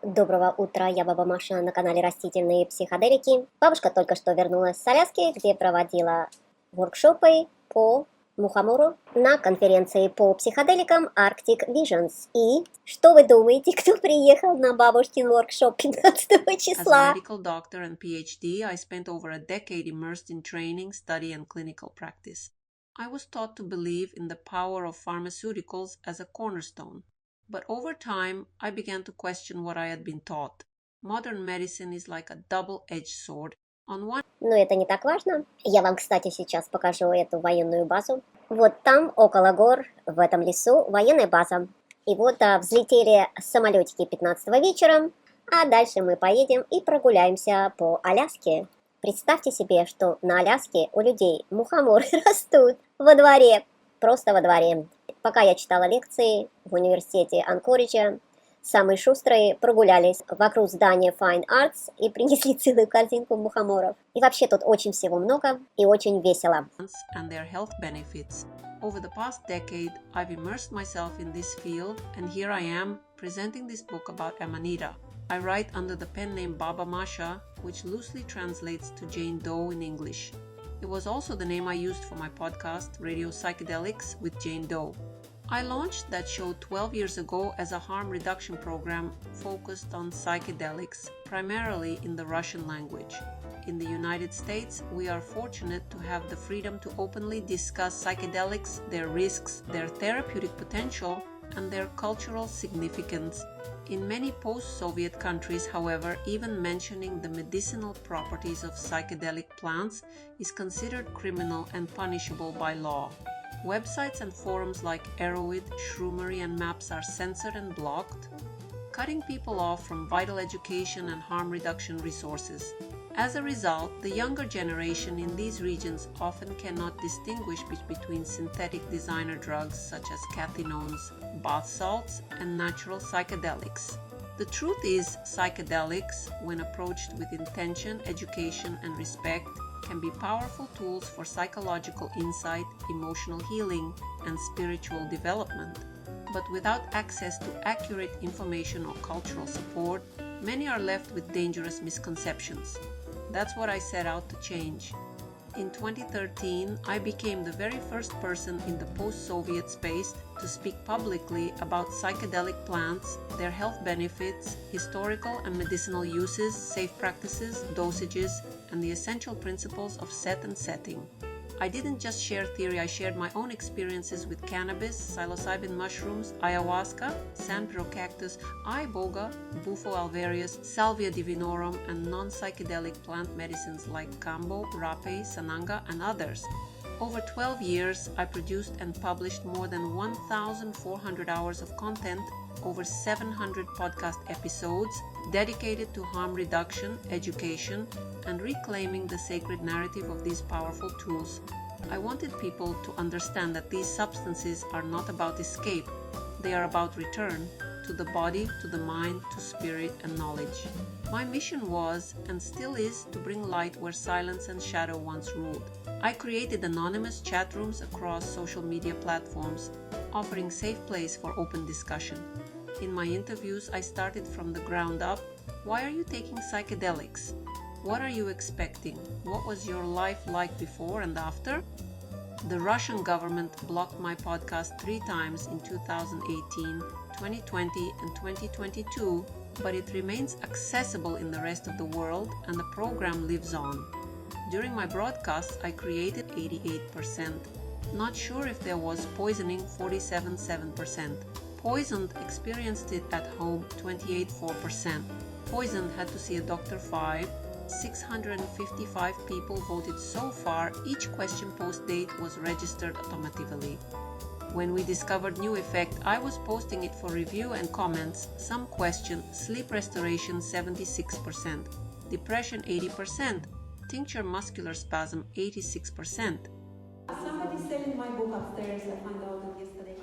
Доброго утра, я Баба Маша на канале Растительные психоделики. Бабушка только что вернулась с Аляски, где проводила воркшопы по мухомору на конференции по психоделикам Arctic Visions. И что вы думаете, кто приехал на бабушкин воркшоп 15 числа? As a medical doctor and PhD, I spent over a decade immersed in training, study, and clinical practice. I was taught to believe in the power of pharmaceuticals as a cornerstone. But over time, I began to question what I had been taught. Modern medicine is like a double-edged sword. On one Но это не так важно. Я вам, кстати, сейчас покажу эту военную базу. Вот там, около гор, в этом лесу, военная база. И вот взлетели самолетики 15 вечером, а дальше мы поедем и прогуляемся по Аляске. Представьте себе, что на Аляске у людей мухоморы растут во дворе, просто во дворе. Пока я читала лекции в университете Анкориджа, самые шустрые прогулялись вокруг здания Fine Arts и принесли целую корзинку мухоморов. И вообще тут очень всего много и очень весело. and their health benefits. Over the past decade, I've immersed myself in this field, and here I am presenting this book about Amanita. I write under the pen name Baba Masha, which loosely translates to Jane Doe in English. It was also the name I used for my podcast, Radio Psychedelics with Jane Doe. I launched that show 12 years ago as a harm reduction program focused on psychedelics, primarily in the Russian language. In the United States, we are fortunate to have the freedom to openly discuss psychedelics, their risks, their therapeutic potential, and their cultural significance. In many post-Soviet countries, however, even mentioning the medicinal properties of psychedelic plants is considered criminal and punishable by law. Websites and forums like Erowid, Shroomery, and Maps are censored and blocked, cutting people off from vital education and harm reduction resources. As a result, the younger generation in these regions often cannot distinguish between synthetic designer drugs such as cathinones, bath salts, and natural psychedelics. The truth is, psychedelics, when approached with intention, education, and respect, can be powerful tools for psychological insight, emotional healing, and spiritual development. But without access to accurate information or cultural support, many are left with dangerous misconceptions. That's what I set out to change. In 2013, I became the very first person in the post-Soviet space to speak publicly about psychedelic plants, their health benefits, historical and medicinal uses, safe practices, dosages, and the essential principles of set and setting. I didn't just share theory, I shared my own experiences with cannabis, psilocybin mushrooms, ayahuasca, San Pedro cactus, iboga, Bufo alvarius, Salvia divinorum, and non-psychedelic plant medicines like kambo, rape, sananga, and others. Over 12 years, I produced and published more than 1,400 hours of content, over 700 podcast episodes dedicated to harm reduction, education, and reclaiming the sacred narrative of these powerful tools. I wanted people to understand that these substances are not about escape, they are about return to the body, to the mind, to spirit and knowledge. My mission was, and still is, to bring light where silence and shadow once ruled. I created anonymous chat rooms across social media platforms, offering safe place for open discussion. In my interviews, I started from the ground up. Why are you taking psychedelics? What are you expecting? What was your life like before and after? The Russian government blocked my podcast 3 times in 2018, 2020, and 2022, but it remains accessible in the rest of the world and the program lives on. During my broadcasts, I created 88%. Not sure if there was poisoning, 47.7%. Poisoned experienced it at home, 28.4%. Poisoned had to see a doctor 5. 655 people voted so far. Each question post date was registered automatically. When we discovered new effect, I was posting it for review and comments. Some question: sleep restoration 76%, depression 80%, tincture muscular spasm 86%. Somebody's selling my book upstairs. I found out it yesterday.